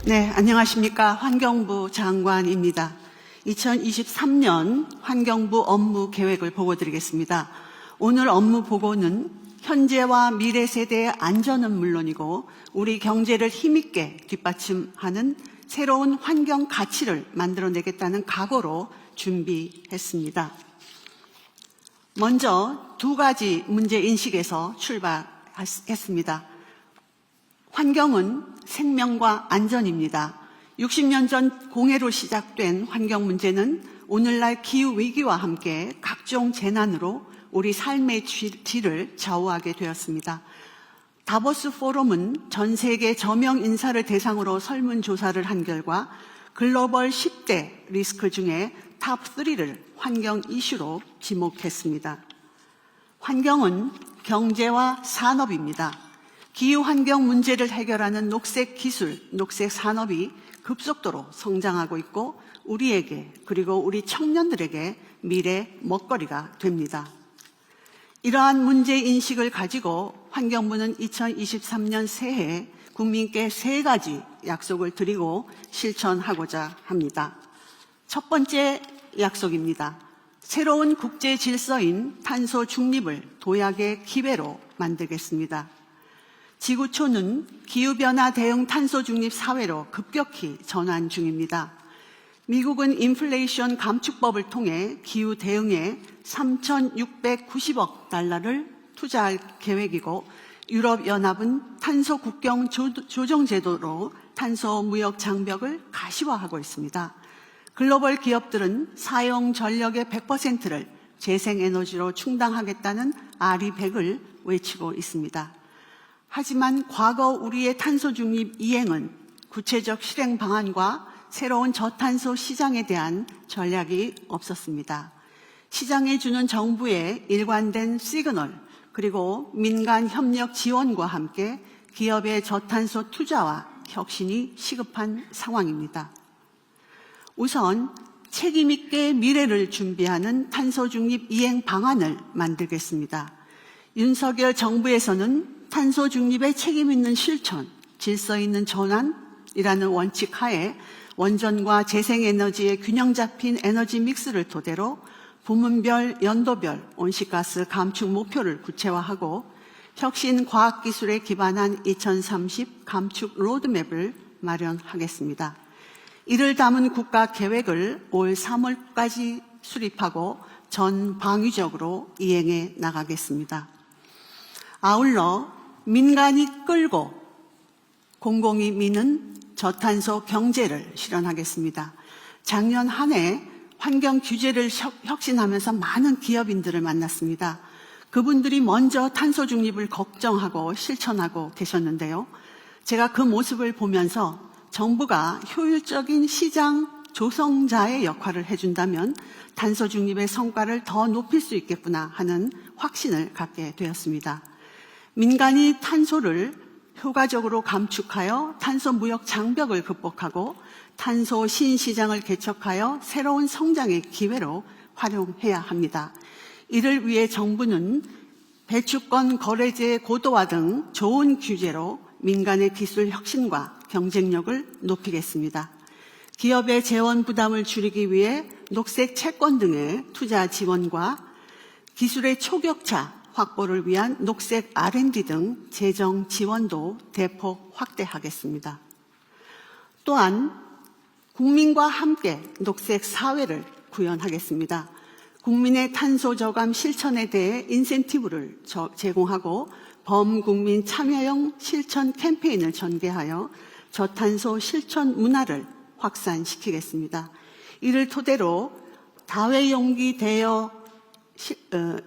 네, 안녕하십니까. 환경부 장관입니다. 2023년 환경부 업무 계획을 보고드리겠습니다. 오늘 업무 보고는 현재와 미래 세대의 안전은 물론이고 우리 경제를 힘있게 뒷받침하는 새로운 환경 가치를 만들어내겠다는 각오로 준비했습니다. 먼저 두 가지 문제인식에서 출발했습니다. 환경은 생명과 안전입니다. 60년 전 공해로 시작된 환경 문제는 오늘날 기후위기와 함께 각종 재난으로 우리 삶의 질을 좌우하게 되었습니다. 다보스 포럼은 전 세계 저명 인사를 대상으로 설문조사를 한 결과 글로벌 10대 리스크 중에 탑 3를 환경 이슈로 지목했습니다. 환경은 경제와 산업입니다. 기후환경 문제를 해결하는 녹색 기술, 녹색 산업이 급속도로 성장하고 있고 우리에게 그리고 우리 청년들에게 미래 먹거리가 됩니다. 이러한 문제인식을 가지고 환경부는 2023년 새해 국민께 세 가지 약속을 드리고 실천하고자 합니다. 첫 번째 약속입니다. 새로운 국제 질서인 탄소 중립을 도약의 기회로 만들겠습니다. 지구촌은 기후변화 대응 탄소 중립 사회로 급격히 전환 중입니다. 미국은 인플레이션 감축법을 통해 기후 대응에 3,690억 달러를 투자할 계획이고 유럽연합은 탄소 국경 조정 제도로 탄소 무역 장벽을 가시화하고 있습니다. 글로벌 기업들은 사용 전력의 100%를 재생에너지로 충당하겠다는 RE100을 외치고 있습니다. 하지만 과거 우리의 탄소 중립 이행은 구체적 실행 방안과 새로운 저탄소 시장에 대한 전략이 없었습니다. 시장에 주는 정부의 일관된 시그널 그리고 민간 협력 지원과 함께 기업의 저탄소 투자와 혁신이 시급한 상황입니다. 우선 책임 있게 미래를 준비하는 탄소 중립 이행 방안을 만들겠습니다. 윤석열 정부에서는 탄소 중립의 책임 있는 실천, 질서 있는 전환이라는 원칙 하에 원전과 재생에너지의 균형 잡힌 에너지 믹스를 토대로 부문별, 연도별 온실가스 감축 목표를 구체화하고 혁신 과학기술에 기반한 2030 감축 로드맵을 마련하겠습니다. 이를 담은 국가계획을 올 3월까지 수립하고 전방위적으로 이행해 나가겠습니다. 아울러 민간이 끌고 공공이 미는 저탄소 경제를 실현하겠습니다. 작년 한 해 환경 규제를 혁신하면서 많은 기업인들을 만났습니다. 그분들이 먼저 탄소 중립을 걱정하고 실천하고 계셨는데요. 제가 그 모습을 보면서 정부가 효율적인 시장 조성자의 역할을 해준다면 탄소 중립의 성과를 더 높일 수 있겠구나 하는 확신을 갖게 되었습니다. 민간이 탄소를 효과적으로 감축하여 탄소 무역 장벽을 극복하고 탄소 신시장을 개척하여 새로운 성장의 기회로 활용해야 합니다. 이를 위해 정부는 배추권 거래제 고도화 등 좋은 규제로 민간의 기술 혁신과 경쟁력을 높이겠습니다. 기업의 재원 부담을 줄이기 위해 녹색 채권 등의 투자 지원과 기술의 초격차 확보를 위한 녹색 R&D 등 재정 지원도 대폭 확대하겠습니다. 또한 국민과 함께 녹색 사회를 구현하겠습니다. 국민의 탄소 저감 실천에 대해 인센티브를 제공하고 범국민 참여형 실천 캠페인을 전개하여 저탄소 실천 문화를 확산시키겠습니다. 이를 토대로 다회용기 대여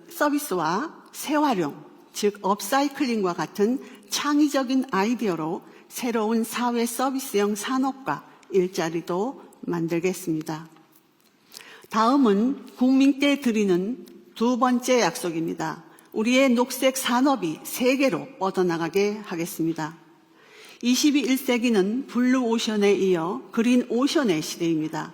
서비스와 재활용, 즉 업사이클링과 같은 창의적인 아이디어로 새로운 사회 서비스형 산업과 일자리도 만들겠습니다. 다음은 국민께 드리는 두 번째 약속입니다. 우리의 녹색 산업이 세계로 뻗어나가게 하겠습니다. 21세기는 블루오션에 이어 그린오션의 시대입니다.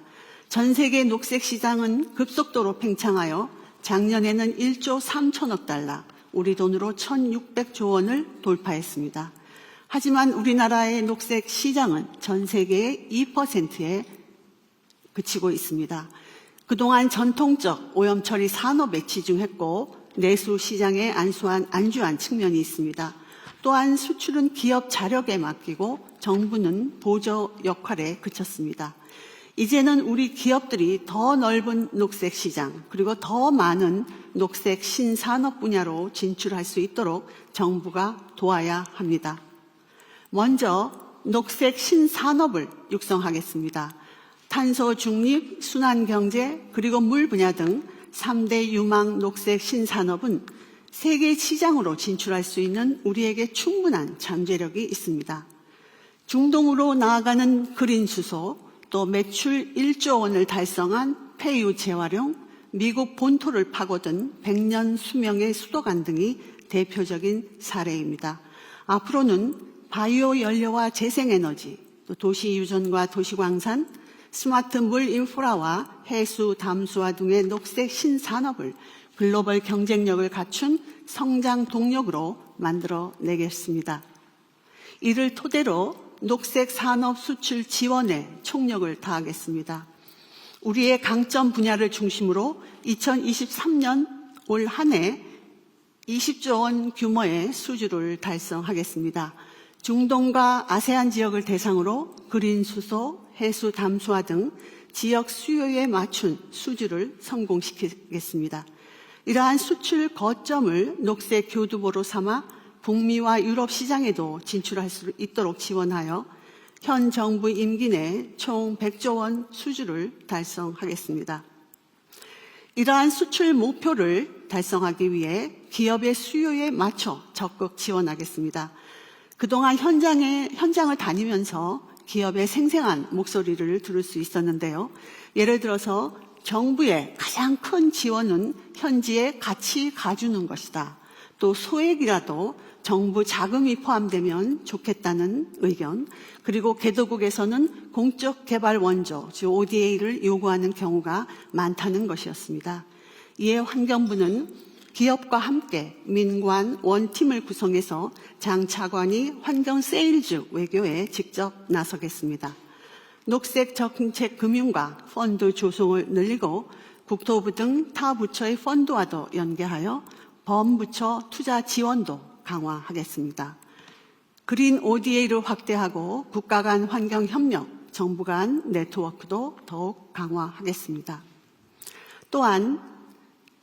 전 세계 녹색 시장은 급속도로 팽창하여 작년에는 1조 3천억 달러, 우리 돈으로 1,600조 원을 돌파했습니다. 하지만 우리나라의 녹색 시장은 전 세계의 2%에 그치고 있습니다. 그동안 전통적 오염 처리 산업에 치중했고 내수 시장에 안주한 측면이 있습니다. 또한 수출은 기업 자력에 맡기고 정부는 보조 역할에 그쳤습니다. 이제는 우리 기업들이 더 넓은 녹색 시장 그리고 더 많은 녹색 신산업 분야로 진출할 수 있도록 정부가 도와야 합니다. 먼저 녹색 신산업을 육성하겠습니다. 탄소 중립, 순환 경제, 그리고 물 분야 등 3대 유망 녹색 신산업은 세계 시장으로 진출할 수 있는 우리에게 충분한 잠재력이 있습니다. 중동으로 나아가는 그린 수소, 또 매출 1조 원을 달성한 폐유 재활용, 미국 본토를 파고든 100년 수명의 수도관 등이 대표적인 사례입니다. 앞으로는 바이오 연료와 재생에너지, 또 도시 유전과 도시광산, 스마트 물 인프라와 해수 담수화 등의 녹색 신산업을 글로벌 경쟁력을 갖춘 성장 동력으로 만들어내겠습니다. 이를 토대로 녹색 산업 수출 지원에 총력을 다하겠습니다. 우리의 강점 분야를 중심으로 2023년 올 한 해 20조 원 규모의 수주를 달성하겠습니다. 중동과 아세안 지역을 대상으로 그린 수소, 해수 담수화 등 지역 수요에 맞춘 수주를 성공시키겠습니다. 이러한 수출 거점을 녹색 교두보로 삼아 북미와 유럽 시장에도 진출할 수 있도록 지원하여 현 정부 임기 내 총 100조 원 수주를 달성하겠습니다. 이러한 수출 목표를 달성하기 위해 기업의 수요에 맞춰 적극 지원하겠습니다. 그동안 현장을 다니면서 기업의 생생한 목소리를 들을 수 있었는데요. 예를 들어서 정부의 가장 큰 지원은 현지에 같이 가주는 것이다. 또 소액이라도 정부 자금이 포함되면 좋겠다는 의견, 그리고 개도국에서는 공적 개발 원조, 즉 ODA를 요구하는 경우가 많다는 것이었습니다. 이에 환경부는 기업과 함께 민관 원팀을 구성해서 장 차관이 환경 세일즈 외교에 직접 나서겠습니다. 녹색 정책 금융과 펀드 조성을 늘리고 국토부 등 타 부처의 펀드와도 연계하여 범부처 투자 지원도 강화하겠습니다. 그린 ODA를 확대하고 국가 간 환경 협력, 정부 간 네트워크도 더욱 강화하겠습니다. 또한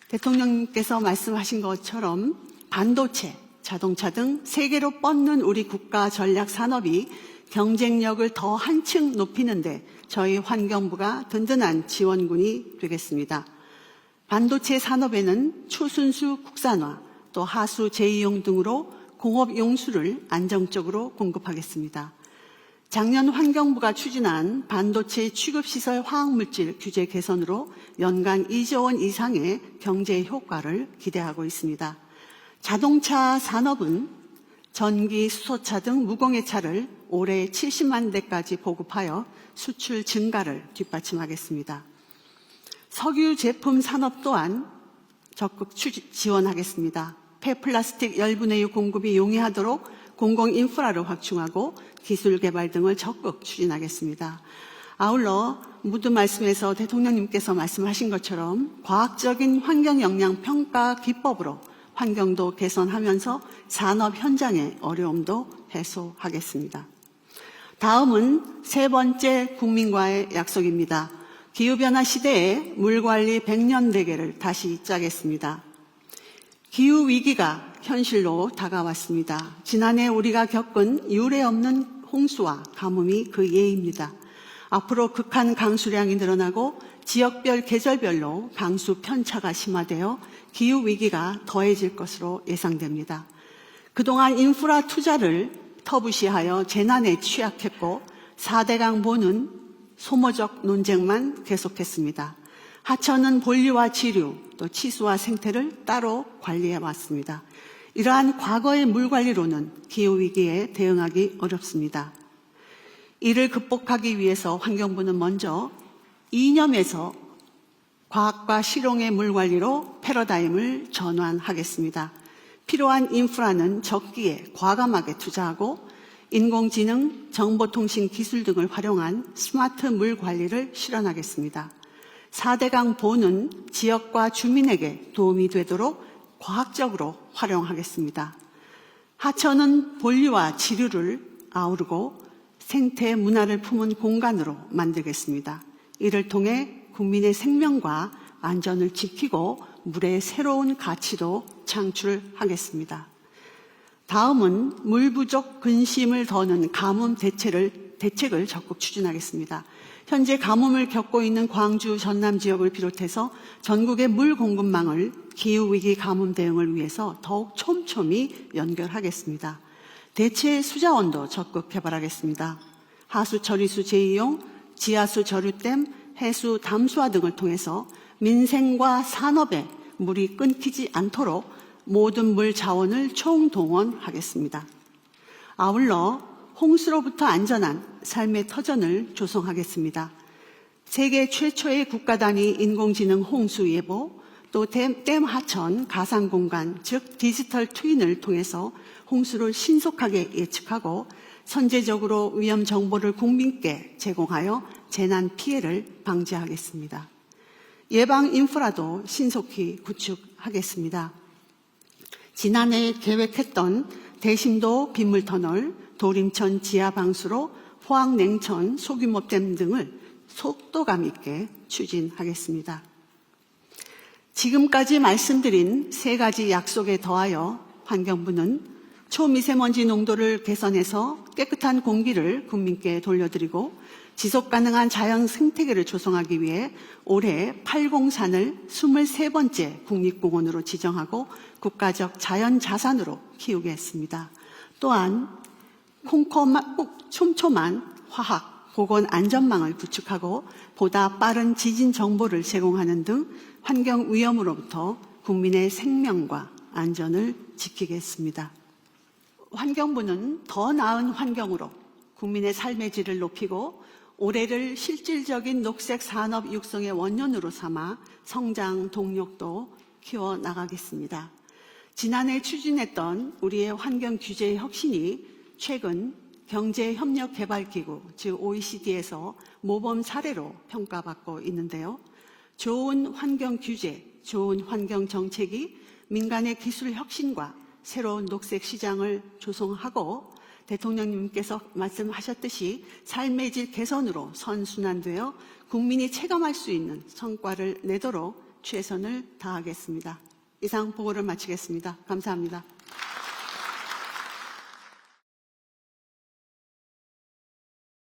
대통령께서 말씀하신 것처럼 반도체, 자동차 등 세계로 뻗는 우리 국가 전략 산업이 경쟁력을 더 한층 높이는데 저희 환경부가 든든한 지원군이 되겠습니다. 반도체 산업에는 초순수 국산화, 또 하수 재이용 등으로 공업 용수를 안정적으로 공급하겠습니다. 작년 환경부가 추진한 반도체 취급시설 화학물질 규제 개선으로 연간 2조 원 이상의 경제 효과를 기대하고 있습니다. 자동차 산업은 전기, 수소차 등 무공해차를 올해 70만 대까지 보급하여 수출 증가를 뒷받침하겠습니다. 석유 제품 산업 또한 적극 지원하겠습니다. 폐플라스틱 열분해 유 공급이 용이하도록 공공 인프라를 확충하고 기술 개발 등을 적극 추진하겠습니다. 아울러 모두 말씀에서 대통령님께서 말씀하신 것처럼 과학적인 환경 영향 평가 기법으로 환경도 개선하면서 산업 현장의 어려움도 해소하겠습니다. 다음은 세 번째 국민과의 약속입니다. 기후변화 시대에 물관리 100년 대계를 다시 짜겠습니다. 기후위기가 현실로 다가왔습니다. 지난해 우리가 겪은 유례 없는 홍수와 가뭄이 그 예입니다. 앞으로 극한 강수량이 늘어나고 지역별 계절별로 강수 편차가 심화되어 기후위기가 더해질 것으로 예상됩니다. 그동안 인프라 투자를 터부시하여 재난에 취약했고 4대 강보는 소모적 논쟁만 계속했습니다. 하천은 본류와 지류, 또 치수와 생태를 따로 관리해 왔습니다. 이러한 과거의 물관리로는 기후위기에 대응하기 어렵습니다. 이를 극복하기 위해서 환경부는 먼저 이념에서 과학과 실용의 물관리로 패러다임을 전환하겠습니다. 필요한 인프라는 적기에 과감하게 투자하고 인공지능, 정보통신 기술 등을 활용한 스마트 물 관리를 실현하겠습니다. 4대강 보는 지역과 주민에게 도움이 되도록 과학적으로 활용하겠습니다. 하천은 본류와 지류를 아우르고 생태 문화를 품은 공간으로 만들겠습니다. 이를 통해 국민의 생명과 안전을 지키고 물의 새로운 가치도 창출하겠습니다. 다음은 물 부족 근심을 더는 가뭄 대책을 적극 추진하겠습니다. 현재 가뭄을 겪고 있는 광주, 전남 지역을 비롯해서 전국의 물 공급망을 기후위기 가뭄 대응을 위해서 더욱 촘촘히 연결하겠습니다. 대체 수자원도 적극 개발하겠습니다. 하수 처리수 재이용, 지하수 저류댐, 해수 담수화 등을 통해서 민생과 산업에 물이 끊기지 않도록 모든 물 자원을 총동원하겠습니다. 아울러 홍수로부터 안전한 삶의 터전을 조성하겠습니다. 세계 최초의 국가 단위 인공지능 홍수 예보, 또 댐 하천 가상공간, 즉 디지털 트윈을 통해서 홍수를 신속하게 예측하고 선제적으로 위험 정보를 국민께 제공하여 재난 피해를 방지하겠습니다. 예방 인프라도 신속히 구축하겠습니다. 지난해 계획했던 대심도 빗물터널, 도림천 지하방수로 포항냉천 소규모댐 등을 속도감 있게 추진하겠습니다. 지금까지 말씀드린 세 가지 약속에 더하여 환경부는 초미세먼지 농도를 개선해서 깨끗한 공기를 국민께 돌려드리고 지속가능한 자연 생태계를 조성하기 위해 올해 팔공산을 23번째 국립공원으로 지정하고 국가적 자연자산으로 키우겠습니다. 또한 촘촘한 화학, 보건 안전망을 구축하고 보다 빠른 지진 정보를 제공하는 등 환경 위험으로부터 국민의 생명과 안전을 지키겠습니다. 환경부는 더 나은 환경으로 국민의 삶의 질을 높이고 올해를 실질적인 녹색 산업 육성의 원년으로 삼아 성장 동력도 키워나가겠습니다. 지난해 추진했던 우리의 환경 규제의 혁신이 최근 경제협력개발기구, 즉 OECD에서 모범 사례로 평가받고 있는데요. 좋은 환경 규제, 좋은 환경 정책이 민간의 기술 혁신과 새로운 녹색 시장을 조성하고 대통령님께서 말씀하셨듯이 삶의 질 개선으로 선순환되어 국민이 체감할 수 있는 성과를 내도록 최선을 다하겠습니다. 이상 보고를 마치겠습니다. 감사합니다.